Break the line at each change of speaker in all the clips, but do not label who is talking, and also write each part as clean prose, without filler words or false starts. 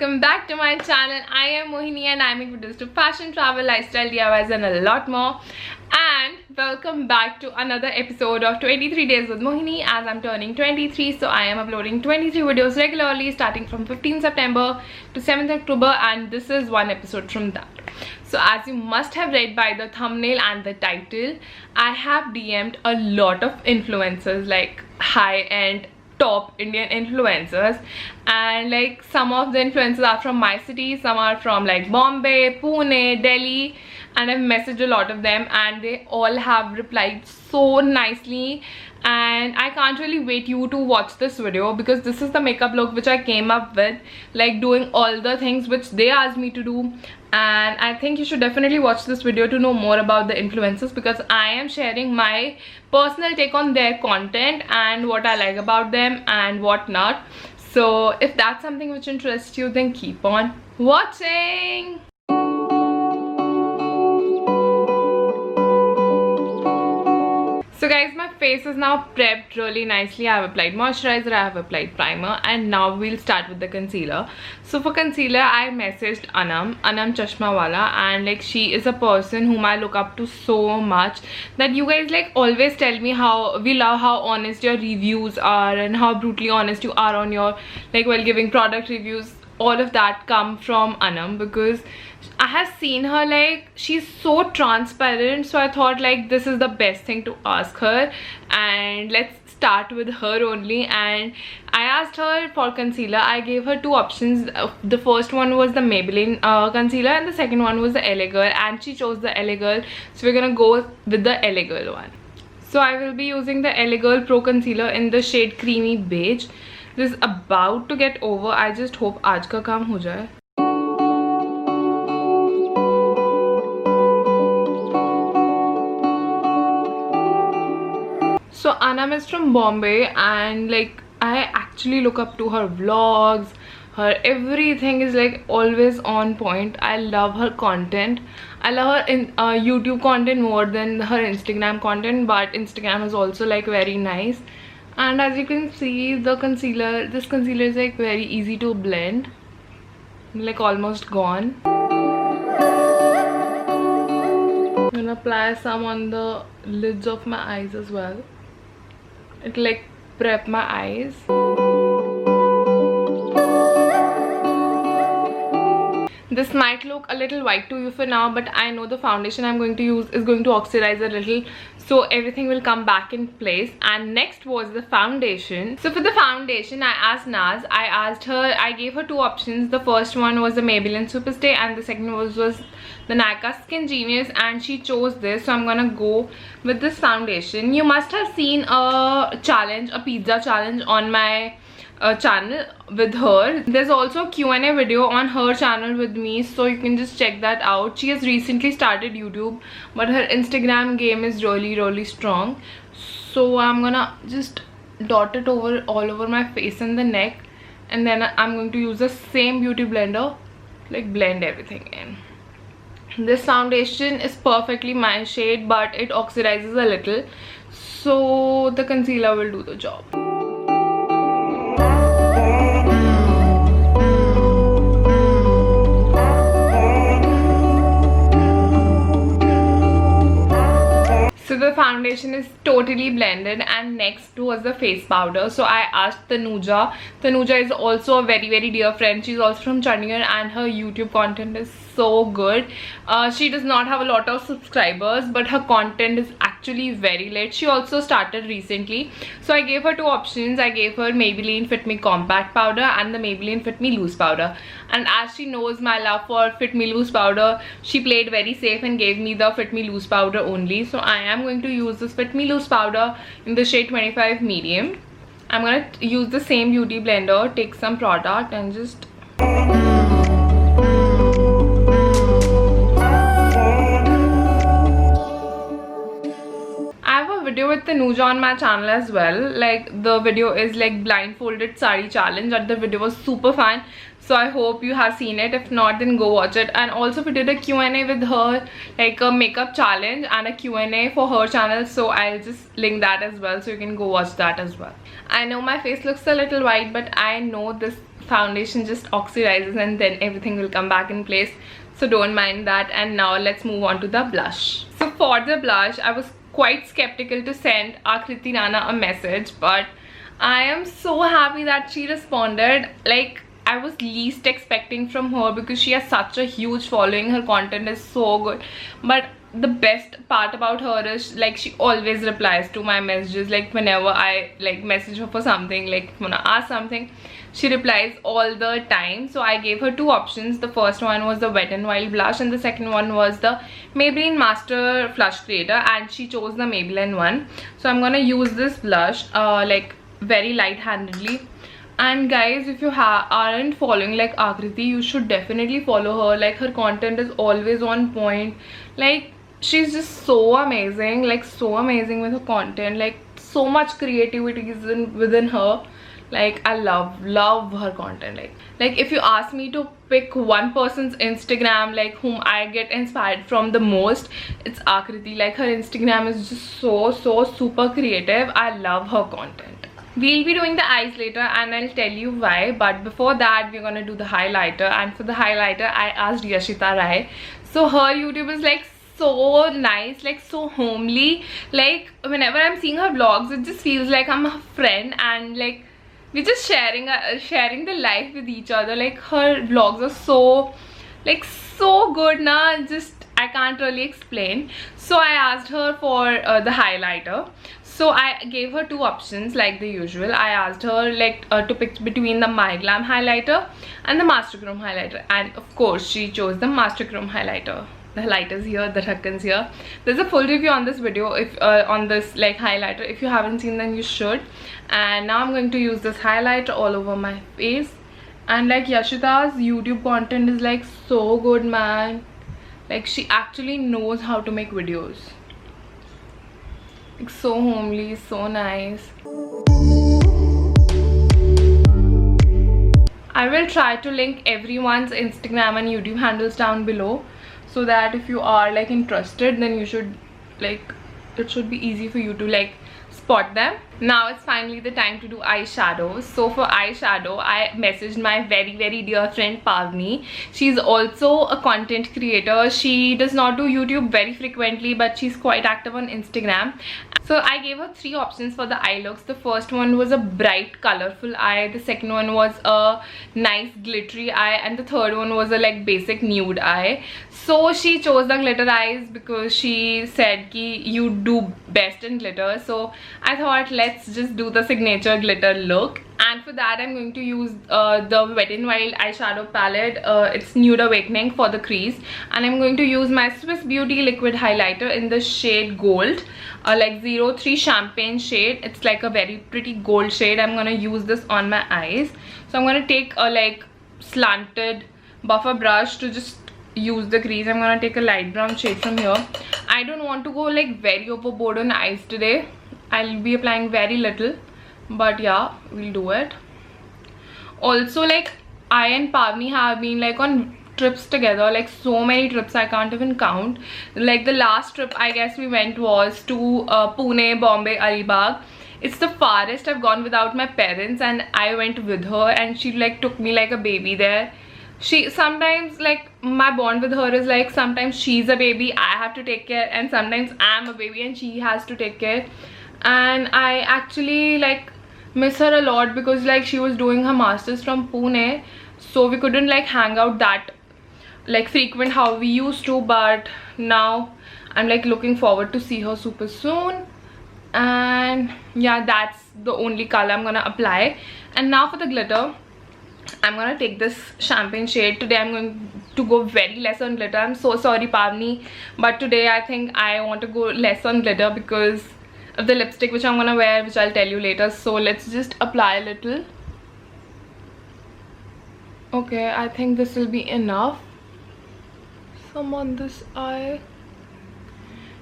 welcome back to my channel. I am Mohini and I make videos to fashion, travel, lifestyle, DIYs and a lot more. And welcome back to another episode of 23 Days with Mohini, as I'm turning 23. So I am uploading 23 videos regularly starting from 15 September to 7th October, and this is one episode from that. So as you must have read by the thumbnail and the title, I have DM'd a lot of influencers, like high-end top Indian influencers, and like some of the influencers are from my city, some are from like Bombay, Pune, Delhi, and I've messaged a lot of them and they all have replied so nicely. And I can't really wait you to watch this video because this is the makeup look which I came up with, like doing all the things which they asked me to do. And I think you should definitely watch this video to know more about the influencers, because I am sharing my personal take on their content and what I like about them and what not. So if that's something which interests you, then keep on watching. So guys, my face is now prepped really nicely. I have applied moisturizer, I have applied primer, and now we'll start with the concealer. So for concealer, I messaged Anam Chashmawala, and like she is a person whom I look up to so much, that you guys like always tell me how we love how honest your reviews are and how brutally honest you are on your, like, while giving product reviews. All of that come from Anam, because I have seen her, like she's so transparent. So I thought like this is the best thing to ask her, and let's start with her only. And I asked her for concealer. I gave her two options. The first one was the Maybelline concealer and the second one was the LA Girl, and she chose the LA Girl, so we're gonna go with the LA Girl one. So I will be using the LA Girl Pro Concealer in the shade Creamy Beige. This is about to get over. I just hope आज का काम हो जाए. So Anam is from Bombay, and like I actually look up to her vlogs. Her everything is like always on point. I love her content. I love her in YouTube content more than her Instagram content, but Instagram is also like very nice. And as you can see, the concealer, this concealer is like very easy to blend, like almost gone. I'm gonna apply some on the lids of my eyes as well. It like prep my eyes. This might look a little white to you for now, but I know the foundation I'm going to use is going to oxidize a little, so everything will come back in place. And next was the foundation. So for the foundation, I asked Naz. I gave her two options. The first one was the Maybelline Superstay and the second was the Nykaa Skin Genius, and she chose this, so I'm gonna go with this foundation. You must have seen a challenge, a pizza challenge on my channel with her. There's also a Q&A video on her channel with me, so you can just check that out. She has recently started YouTube, but her Instagram game is really strong. So I'm gonna just dot it all over my face and the neck, and then I'm going to use the same beauty blender, like blend everything in. This foundation is perfectly my shade, but it oxidizes a little, so the concealer will do the job. So the foundation is totally blended, and next was the face powder. So I asked Tanuja. Tanuja is also a very dear friend. She's also from Chandigarh and her YouTube content is so good. She does not have a lot of subscribers, but her content is actually very lit. She also started recently. So I gave her two options. I gave her Maybelline Fit Me Compact Powder and the Maybelline Fit Me Loose Powder. And as she knows my love for Fit Me Loose Powder, she played very safe and gave me the Fit Me Loose Powder only. So I am going to use this Fit Me Loose Powder in the shade 25 Medium. I'm going to use the same beauty blender, take some product and just... video with Tanuja on my channel as well. Like the video is like blindfolded sari challenge, and the video was super fun. So I hope you have seen it. If not, then go watch it. And also we did a Q&A with her, like a makeup challenge and a Q&A for her channel. So I'll just link that as well, so you can go watch that as well. I know my face looks a little white, but I know this foundation just oxidizes and then everything will come back in place, so don't mind that. And now let's move on to the blush. So for the blush, I was quite skeptical to send Akriti Rana a message, but I am so happy that she responded. Like, I was least expecting from her because she has such a huge following, her content is so good, but the best part about her is like she always replies to my messages. Like whenever I like message her for something, like wanna ask something, she replies all the time. So I gave her two options. The first one was the Wet n Wild blush and the second one was the Maybelline Master Flush Creator, and she chose the Maybelline one. So I'm gonna use this blush like very light-handedly. And guys, if you aren't following like Akriti, you should definitely follow her. Like her content is always on point. Like she's just so amazing, like so amazing with her content. Like so much creativity is within her. Like I love her content. Like if you ask me to pick one person's Instagram like whom I get inspired from the most, it's Akriti. Like her Instagram is just so super creative. I love her content. We'll be doing the eyes later and I'll tell you why, but before that we're gonna do the highlighter. And for the highlighter I asked Yashita Rai. So her YouTube is like so nice, like so homely. Like whenever I'm seeing her vlogs, it just feels like I'm a friend and like we're just sharing the life with each other. Like her vlogs are so like so good na, just I can't really explain. So I asked her for the highlighter. So I gave her two options like the usual. I asked her like to pick between the My Glam highlighter and the Master Chrome highlighter, and of course she chose the Master Chrome highlighter. The highlighter's here, the dhakkan's here. There's a full review on this video, if on this like highlighter. If you haven't seen, then you should. And now I'm going to use this highlighter all over my face. And like Yashita's YouTube content is like so good, man. Like she actually knows how to make videos. Like so homely, so nice. I will try to link everyone's Instagram and YouTube handles down below, so that if you are like interested, then you should like, it should be easy for you to like spot them. Now it's finally the time to do eyeshadows. So for eyeshadow, I messaged my very dear friend Pavni. She's also a content creator. She does not do YouTube very frequently, but she's quite active on Instagram. So I gave her three options for the eye looks. The first one was a bright colorful eye, the second one was a nice glittery eye, and the third one was a like basic nude eye. So she chose the glitter eyes because she said ki you do best in glitter. So I thought let's just do the signature glitter look. And for that I'm going to use the Wet n Wild eyeshadow palette. It's Nude Awakening for the crease, and I'm going to use my Swiss Beauty liquid highlighter in the shade Gold, like 03 champagne shade. It's like a very pretty gold shade. I'm gonna use this on my eyes. So I'm gonna take a like slanted buffer brush to just use the crease. I'm gonna take a light brown shade from here. I don't want to go like very overboard on eyes today. I'll be applying very little, but yeah, we'll do it. Also, like I and Pavni have been like on trips together, like so many trips I can't even count. Like the last trip I guess we went was to Pune, Bombay, Alibag. It's the farthest I've gone without my parents, and I went with her and she like took me like a baby there. She sometimes, like my bond with her is like sometimes she's a baby, I have to take care, and sometimes I'm a baby and she has to take care. And I actually like miss her a lot because like she was doing her masters from Pune, so we couldn't like hang out that like frequent how we used to. But now I'm like looking forward to see her super soon. And yeah, that's the only color I'm gonna apply. And now for the glitter, I'm gonna take this champagne shade. Today I'm going to go very less on glitter. I'm so sorry Pavni, but today I think I want to go less on glitter because of the lipstick which I'm gonna wear, which I'll tell you later. So let's just apply a little. Okay, I think this will be enough. Some on this eye.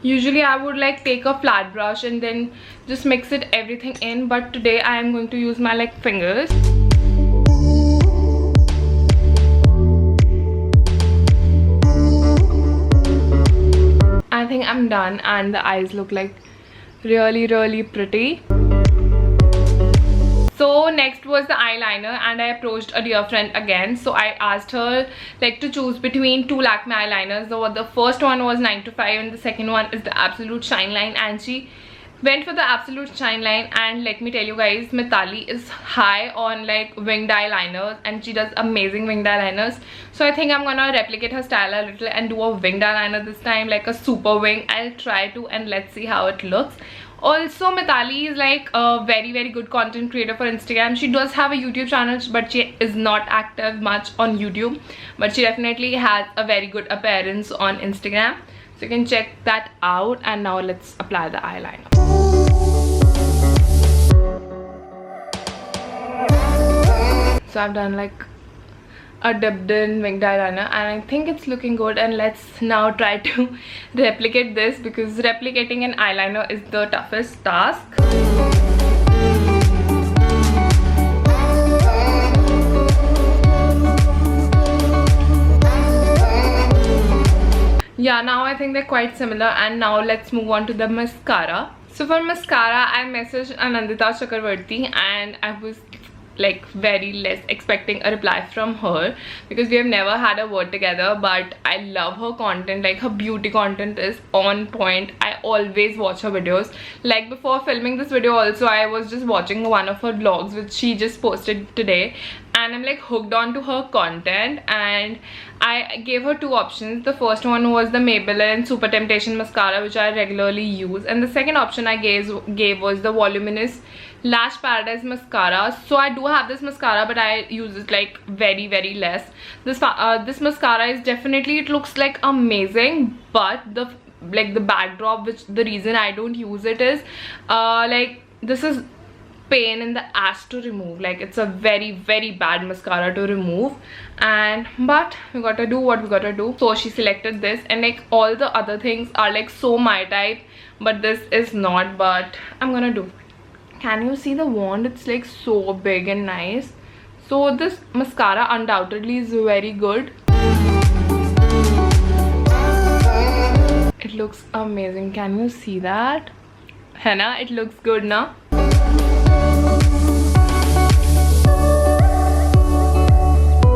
Usually I would like take a flat brush and then just mix it everything in, but today I am going to use my like fingers. I think I'm done and the eyes look like really pretty. So next was the eyeliner, and I approached a dear friend again. So I asked her like to choose between two Lakme eyeliners. The first one was 9 to 5 and the second one is the Absolute Shine Line, and she went for the Absolute Shine Line. And let me tell you guys, Mithali is high on like winged eyeliners, and she does amazing winged eyeliners. So I think I'm gonna replicate her style a little and do a winged eyeliner this time, like a super wing. I'll try to, and let's see how it looks. Also, Mithali is like a very good content creator for Instagram. She does have a YouTube channel, but she is not active much on YouTube, but she definitely has a very good appearance on Instagram, so you can check that out. And now let's apply the eyeliner. So I've done like a dipped in winged eyeliner, and I think it's looking good. And let's now try to replicate this, because replicating an eyeliner is the toughest task. Yeah, now I think they're quite similar. And now let's move on to the mascara. So for mascara, I messaged Anandita Chakravarti, and I was like very less expecting a reply from her, because we have never had a word together. But I love her content, like her beauty content is on point. I always watch her videos. Like before filming this video also, I was just watching one of her vlogs which she just posted today, and I'm like hooked on to her content. And I gave her two options. The first one was the Maybelline Super Temptation mascara, which I regularly use, and the second option I gave was the Voluminous Lash Paradise mascara. So I do have this mascara, but I use it like very less. This mascara is definitely, it looks like amazing, but the backdrop, which the reason I don't use it is like this is pain in the ass to remove. Like it's a very bad mascara to remove, but we gotta do what we gotta do. So she selected this, and like all the other things are like so my type, but this is not. But I'm gonna do. Can you see the wand? It's like so big and nice. So this mascara undoubtedly is very good. It looks amazing. Can you see that? Henna, it looks good now.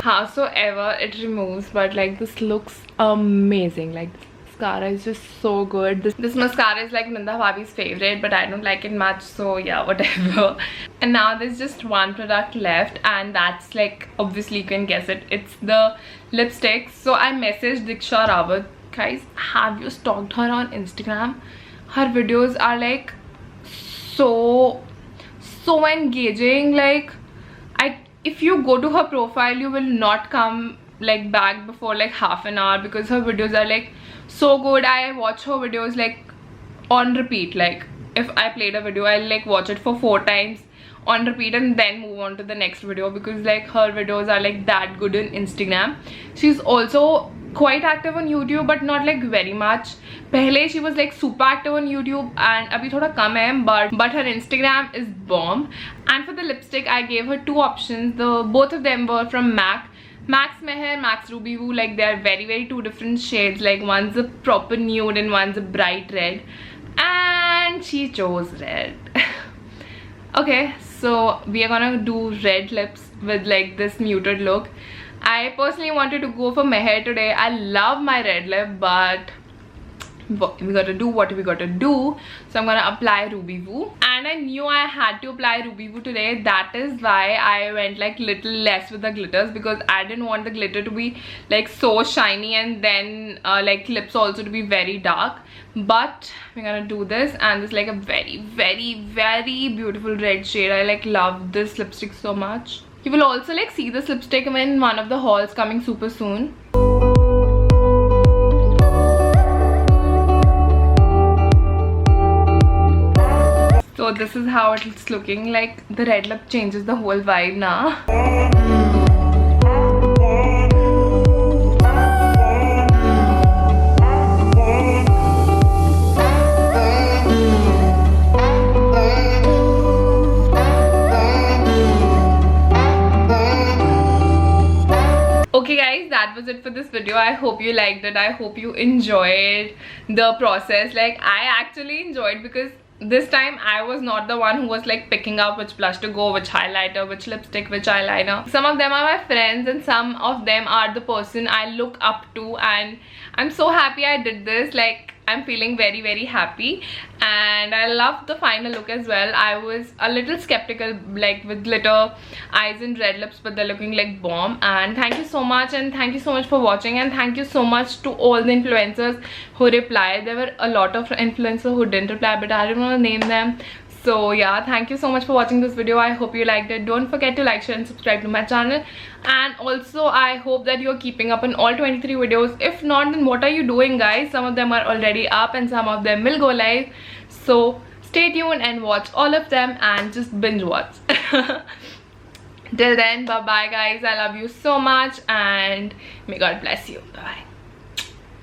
Howsoever it removes, but like this looks amazing. Like mascara is just so good. This mascara is like Minda Bhabhi's favorite, but I don't like it much, so yeah, whatever. And now there's just one product left, and that's like, obviously you can guess it, it's the lipstick. So I messaged Diksha Rawat. Guys, have you stalked her on Instagram? Her videos are like so engaging. Like if you go to her profile, you will not come like back before like half an hour, because her videos are like so good. I watch her videos like on repeat. Like if I played a video, I'll like watch it for 4 times on repeat and then move on to the next video, because like her videos are like that good on Instagram. She's also quite active on YouTube, but not like very much. Pehle she was like super active on YouTube, and abhi thoda kam hai, but her Instagram is bomb. And for the lipstick, I gave her two options. Both of them were from MAC. Max Meher, Max Ruby Woo. Like they are very two different shades. Like one's a proper nude and one's a bright red, and she chose red. Okay, so we are gonna do red lips with like this muted look. I personally wanted to go for Meher today. I love my red lip, but we gotta do what we gotta do. So I'm gonna apply Ruby Woo, and I knew I had to apply Ruby Woo today. That is why I went like little less with the glitters, because I didn't want the glitter to be like so shiny, and then like lips also to be very dark. But we're gonna do this, and this is like a very beautiful red shade. I like love this lipstick so much. You will also like see this lipstick in one of the hauls coming super soon. So this is how it's looking like. The red lip changes the whole vibe now. Okay guys, that was it for this video. I hope you liked it. I hope you enjoyed the process. Like I actually enjoyed, because this time I was not the one who was like picking up which blush to go, which highlighter, which lipstick, which eyeliner. Some of them are my friends and some of them are the person I look up to, and I'm so happy I did this. Like, I'm feeling very, very happy, and I love the final look as well. I was a little skeptical, like with glitter eyes and red lips, but they're looking like bomb. And thank you so much, and thank you so much for watching, and thank you so much to all the influencers who replied. There were a lot of influencers who didn't reply, but I don't want to name them. So yeah, thank you so much for watching this video. I hope you liked it. Don't forget to like, share and subscribe to my channel. And also I hope that you're keeping up on all 23 videos. If not, then what are you doing, guys? Some of them are already up and some of them will go live. So stay tuned and watch all of them and just binge watch. Till then, bye bye guys. I love you so much and may God bless you. Bye bye.